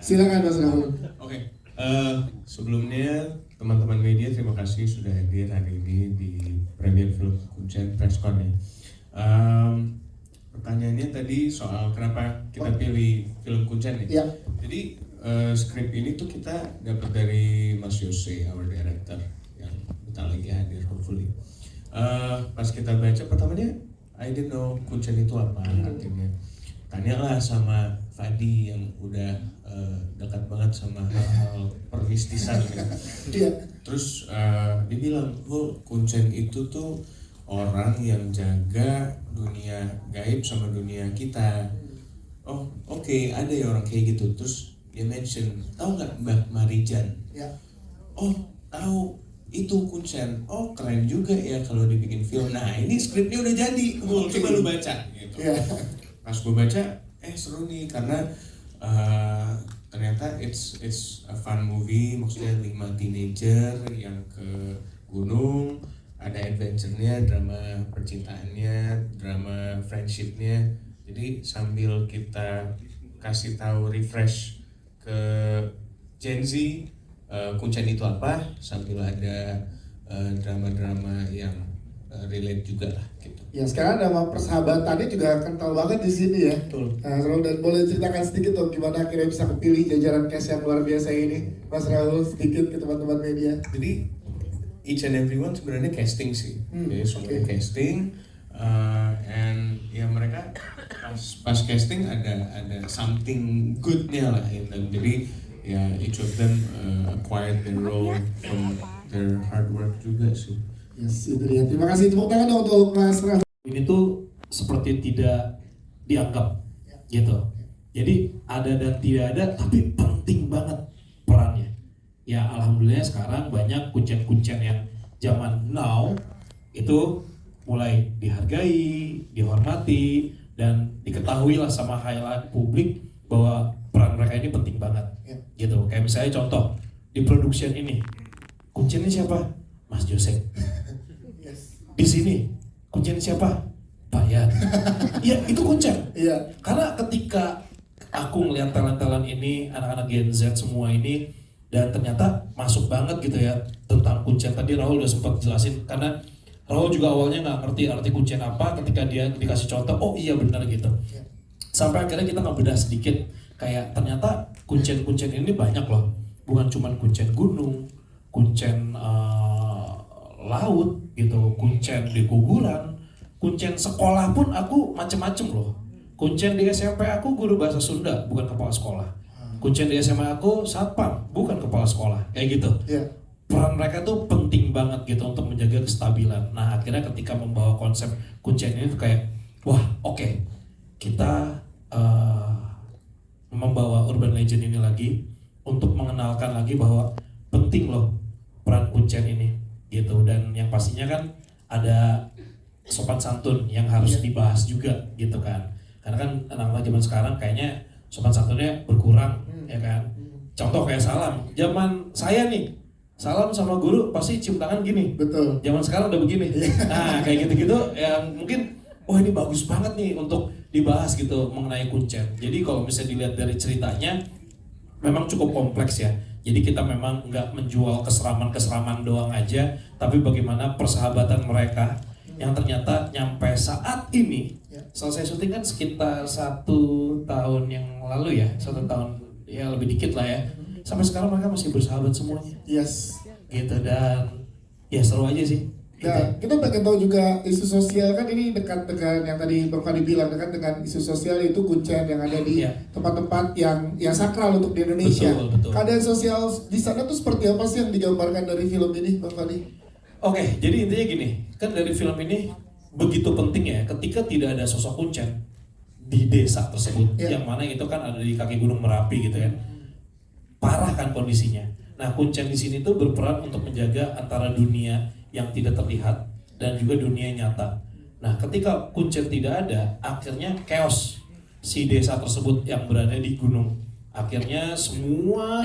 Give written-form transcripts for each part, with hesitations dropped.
Silakan Mas Rahul. Oke, sebelumnya teman-teman media terima kasih sudah hadir hari ini di Premier Film Kuncen Presscon ya. Pertanyaannya tadi soal kenapa kita pilih film Kuncen ya. Jadi skrip ini tuh kita dapat dari Mas Yose, our director yang bentar lagi hadir hopefully. Pas kita baca pertamanya, I didn't know Kuncen itu apa artinya. Tanyalah sama Fadi yang udah dekat banget sama hal-hal permistisan gitu. Terus dia bilang, Kuncen itu tuh orang yang jaga dunia gaib sama dunia kita. Oh oke, ada ya orang kayak gitu. Terus dia mention, tahu nggak Mbak Marijan? Oh tahu, itu Kuncen. Oh keren juga ya kalau dibikin film. Nah ini skripnya udah jadi, coba lu baca gitu. Pas gue baca, seru nih karena ternyata it's a fun movie, maksudnya 5 teenager yang ke gunung, ada adventure-nya, drama percintaannya, drama friendship-nya. Jadi sambil kita kasih tahu refresh ke Gen Z, Kuncen itu apa, sambil ada drama-drama yang relate juga lah gitu. Ya sekarang nama persahabatannya juga kental banget di sini ya. Betul. Nah, dan boleh ceritakan sedikit dong gimana akhirnya bisa kepilih jajaran cast yang luar biasa ini, Mas Rahul, sedikit ke teman-teman media. Jadi each and everyone sebenarnya casting sih, jadi semuanya casting, and ya mereka pas casting ada something goodnya lah in them. Jadi ya each of them acquired their role from their hard work juga sih. Yes, itu dia. Terima kasih, tepuk tangan dong untuk Mas Rahul. Ini tuh seperti tidak dianggap gitu. Jadi ada dan tidak ada, tapi penting banget perannya. Ya alhamdulillah sekarang banyak kuncen-kuncen yang zaman now itu mulai dihargai, dihormati, dan diketahui lah sama highlight publik bahwa peran mereka ini penting banget. Gitu. Kayak misalnya contoh di production ini, kuncennya siapa? Mas Joseph. Di sini kuncen siapa? Pak Yan. Ya itu kuncen. Karena ketika aku ngeliat talent-talent ini, anak-anak Gen Z semua ini, dan ternyata masuk banget gitu ya tentang kuncen. Tadi Rahul udah sempat jelasin, karena Rahul juga awalnya nggak ngerti arti kuncen apa. Ketika dia dikasih contoh, oh iya benar gitu. Sampai akhirnya kita ngebedah sedikit, kayak ternyata kuncen-kuncen ini banyak loh. Bukan cuma kuncen gunung, kuncen laut gitu, kuncen di kuburan, kuncen sekolah pun aku macem-macem loh. Kuncen di SMP aku guru bahasa Sunda, bukan kepala sekolah. Kuncen di SMA aku satpam, bukan kepala sekolah, kayak gitu. Peran mereka tuh penting banget gitu untuk menjaga kestabilan. Nah akhirnya ketika membawa konsep kuncen ini tuh kayak, wah oke, kita membawa urban legend ini lagi untuk mengenalkan lagi bahwa penting loh peran kuncen ini gitu. Dan yang pastinya kan ada sopan santun yang harus dibahas juga gitu kan, karena kan anak-anak zaman sekarang kayaknya sopan santunnya berkurang ya kan. Contoh kayak salam, zaman saya nih salam sama guru pasti cium tangan gini, betul, zaman sekarang udah begini. Nah kayak gitu-gitu yang mungkin ini bagus banget nih untuk dibahas gitu mengenai kuncen. Jadi kalau misalnya dilihat dari ceritanya memang cukup kompleks ya. Jadi kita memang nggak menjual keseraman doang aja, tapi bagaimana persahabatan mereka yang ternyata nyampe saat ini. Selesai syuting kan sekitar 1 tahun yang lalu ya, 1 tahun ya lebih dikit lah ya. Sampai sekarang mereka masih bersahabat semuanya. Gitu, dan ya seru aja sih. Nah, kita pengen tahu juga isu sosial kan ini dekat dengan yang tadi Bang Fadi bilang, dekat dengan isu sosial itu kuncen yang ada di tempat-tempat yang sakral untuk di Indonesia. Betul. Keadaan sosial di sana tuh seperti apa sih yang digambarkan dari film ini, Bang Fadi? Oke, jadi intinya gini, kan dari film ini begitu penting ya ketika tidak ada sosok kuncen di desa tersebut, yang mana itu kan ada di kaki Gunung Merapi gitu kan. Parah kan kondisinya. Nah, kuncen di sini tuh berperan untuk menjaga antara dunia yang tidak terlihat dan juga dunia nyata. Nah, ketika kuncen tidak ada, akhirnya chaos si desa tersebut yang berada di gunung. Akhirnya semua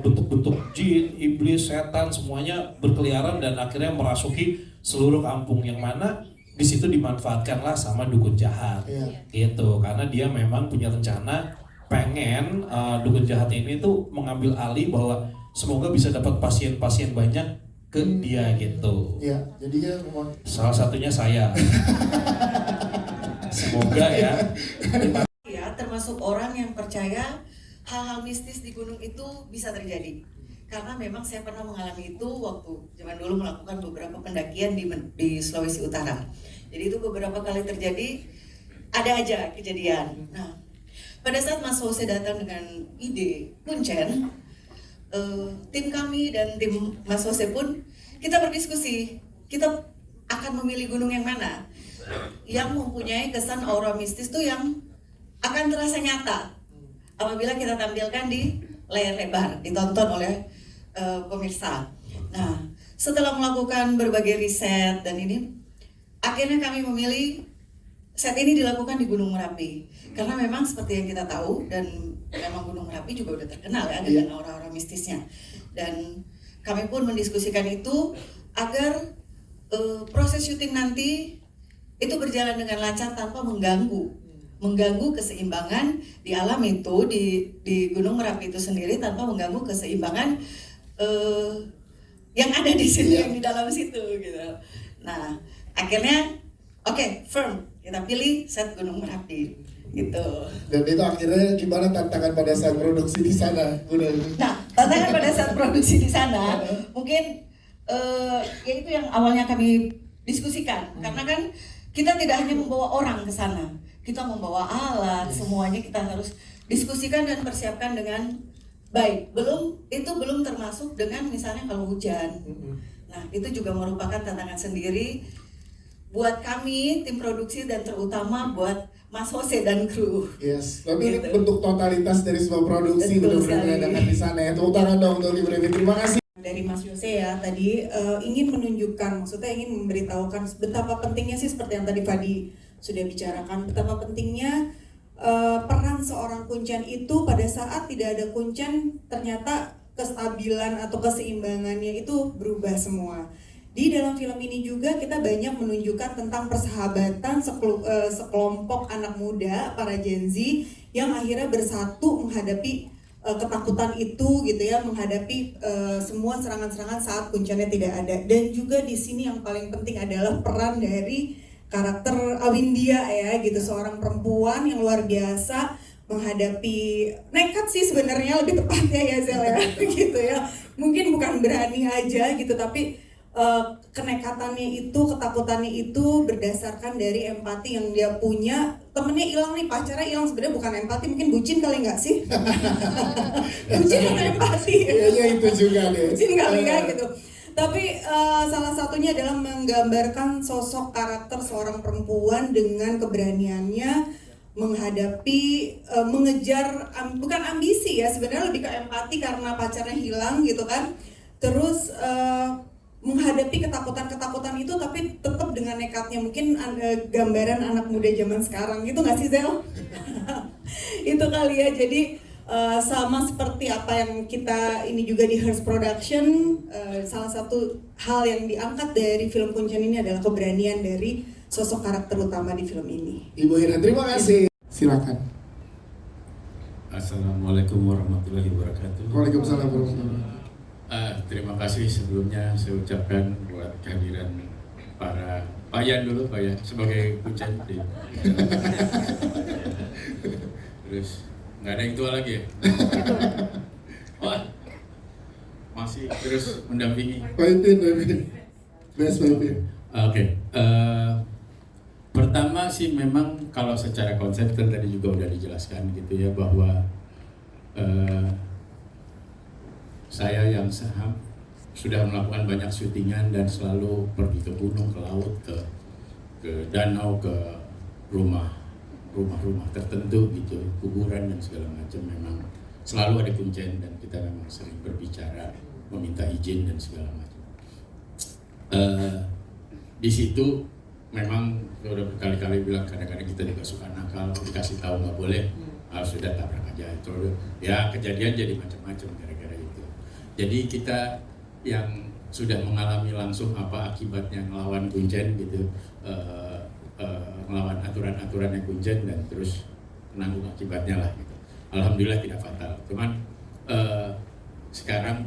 bentuk-bentuk jin, iblis, setan semuanya berkeliaran dan akhirnya merasuki seluruh kampung, yang mana di situ dimanfaatkanlah sama dukun jahat. Gitu, karena dia memang punya rencana pengen dukun jahat ini tuh mengambil alih bahwa semoga bisa dapat pasien-pasien banyak ke dia gitu. Ya, jadi kan Salah satunya saya. Semoga ya. Ya, termasuk orang yang percaya hal-hal mistis di gunung itu bisa terjadi. Karena memang saya pernah mengalami itu waktu zaman dulu melakukan beberapa pendakian di Sulawesi Utara. Jadi itu beberapa kali terjadi, ada aja kejadian. Nah, pada saat Mas Jose datang dengan ide kuncen, tim kami dan tim Mas Jose pun kita berdiskusi, kita akan memilih gunung yang mana yang mempunyai kesan aura mistis tuh yang akan terasa nyata apabila kita tampilkan di layar lebar, ditonton oleh pemirsa. Nah, setelah melakukan berbagai riset dan ini, akhirnya kami memilih set ini dilakukan di Gunung Merapi. Karena memang seperti yang kita tahu, dan memang Gunung Merapi juga udah terkenal ya dengan aura-aura mistisnya. Dan kami pun mendiskusikan itu agar proses syuting nanti itu berjalan dengan lancar tanpa mengganggu keseimbangan di alam itu, di Gunung Merapi itu sendiri, tanpa mengganggu keseimbangan yang ada di situ, yang di dalam situ gitu. Nah, akhirnya firm, kita pilih set Gunung Merapi gitu. Dan itu akhirnya gimana tantangan pada saat produksi di sana, Bunda? Nah, tantangan pada saat produksi di sana mungkin ya itu yang awalnya kami diskusikan, karena kan kita tidak hanya membawa orang ke sana, kita membawa alat, semuanya kita harus diskusikan dan persiapkan dengan baik. Belum termasuk dengan misalnya kalau hujan. Nah, itu juga merupakan tantangan sendiri buat kami tim produksi dan terutama buat Mas Jose dan kru. Yes, tapi Gitu. ini bentuk totalitas dari sebuah produksi Betul benar-benar sekali. diadakan di sana ya. Tepuk tangan dong untuk Libreville. Terima kasih. Dari Mas Jose ya tadi ingin menunjukkan, maksudnya ingin memberitahukan betapa pentingnya sih seperti yang tadi Fadi sudah bicarakan, betapa pentingnya peran seorang kuncen itu pada saat tidak ada kuncen, ternyata kestabilan atau keseimbangannya itu berubah semua. Di dalam film ini juga kita banyak menunjukkan tentang persahabatan sekelompok anak muda, para Gen Z yang akhirnya bersatu menghadapi ketakutan itu gitu ya, menghadapi semua serangan-serangan saat kuncennya tidak ada. Dan juga di sini yang paling penting adalah peran dari karakter Awindia ya gitu, seorang perempuan yang luar biasa menghadapi, nekat sih sebenarnya lebih tepatnya ya Zel ya gitu ya. Mungkin bukan berani aja gitu, tapi kenekatannya itu, ketakutannya itu berdasarkan dari empati yang dia punya. Temennya hilang nih, pacarnya hilang, sebenarnya bukan empati, mungkin bucin kali nggak sih? Bucin atau empati? Kayaknya itu juga deh. Bucin kali ya gitu. Tapi salah satunya adalah menggambarkan sosok karakter seorang perempuan dengan keberaniannya menghadapi, mengejar, bukan ambisi ya, sebenarnya lebih ke empati karena pacarnya hilang gitu kan. Terus menghadapi ketakutan-ketakutan itu tapi tetap dengan nekatnya. Mungkin gambaran anak muda zaman sekarang gitu nggak sih Zel? Itu kali ya. Jadi sama seperti apa yang kita ini juga di Hearst Production, salah satu hal yang diangkat dari film Kuncen ini adalah keberanian dari sosok karakter utama di film ini. Ibu Hira, terima kasih. Silakan. Assalamualaikum warahmatullahi wabarakatuh. Waalaikumsalam warahmatullahi wabarakatuh. Terima kasih sebelumnya saya ucapkan buat kehadiran para Pak Yan dulu, Pak Yan sebagai kuncen di terus nggak ada yang tua lagi ya? Wah, masih terus mendampingi. Pemimpin. Best pemimpin. Oke, pertama sih memang kalau secara konsep kan tadi juga udah dijelaskan gitu ya, bahwa saya yang sudah melakukan banyak syutingan dan selalu pergi ke gunung, ke laut, ke danau, ke rumah-rumah tertentu gitu, kuburan dan segala macam, memang selalu ada kuncen dan kita memang sering berbicara, meminta izin dan segala macam. Di situ memang saya udah berkali-kali bilang, kadang-kadang kita juga suka nakal, dikasih tahu nggak boleh, sudah tabrak aja. Itu ya kejadian jadi macam-macam gara-gara itu. Jadi kita yang sudah mengalami langsung apa akibatnya ngelawan kuncen gitu, melawan aturan-aturannya kuncen dan terus menanggung akibatnya lah gitu. alhamdulillah tidak fatal. Cuman sekarang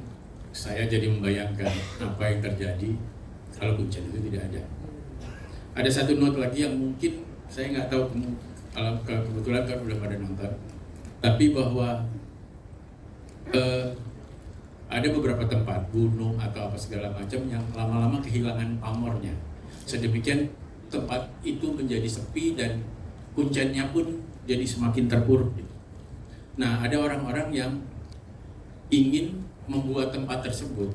saya jadi membayangkan apa yang terjadi kalau kuncen itu tidak ada. Ada satu note lagi yang mungkin saya nggak tahu, kebetulan kan udah pada nonton, tapi bahwa ada beberapa tempat, gunung atau apa segala macam yang lama-lama kehilangan pamornya. Sedemikian tempat itu menjadi sepi dan kuncennya pun jadi semakin terpuruk. Nah, ada orang-orang yang ingin membuat tempat tersebut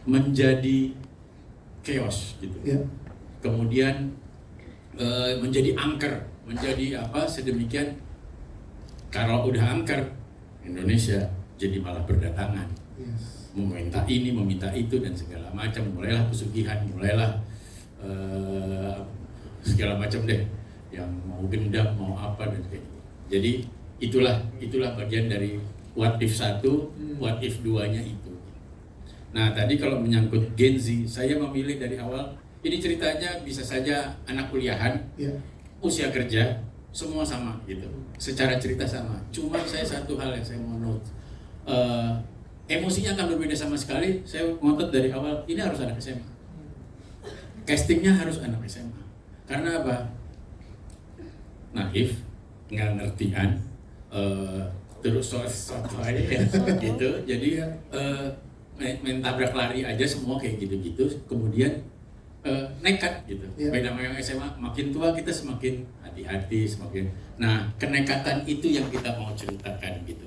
menjadi chaos gitu. Kemudian menjadi angker, menjadi apa sedemikian, kalau udah angker Indonesia jadi malah berdatangan, meminta ini, meminta itu dan segala macam, mulailah pesugihan, mulailah segala macam deh, yang mau dendam, mau apa dan kayak gitu. Jadi itulah bagian dari what if 1, what if 2-nya itu. Nah, tadi kalau menyangkut Gen Z, saya memilih dari awal, ini ceritanya bisa saja anak kuliahan, usia kerja, semua sama gitu. Secara cerita sama. Cuma saya satu hal yang saya mau note, emosinya akan berbeda sama sekali. Saya ngotot dari awal, ini harus anak SMA. Castingnya harus anak SMA. Karena apa? Naif, nggak ngertian, terus soto aja ya, gitu. Jadi main tabrak lari aja semua kayak gitu-gitu. Kemudian nekat gitu. Beda sama yang SMA, makin tua kita semakin hati-hati, semakin. Nah, kenekatan itu yang kita mau ceritakan gitu.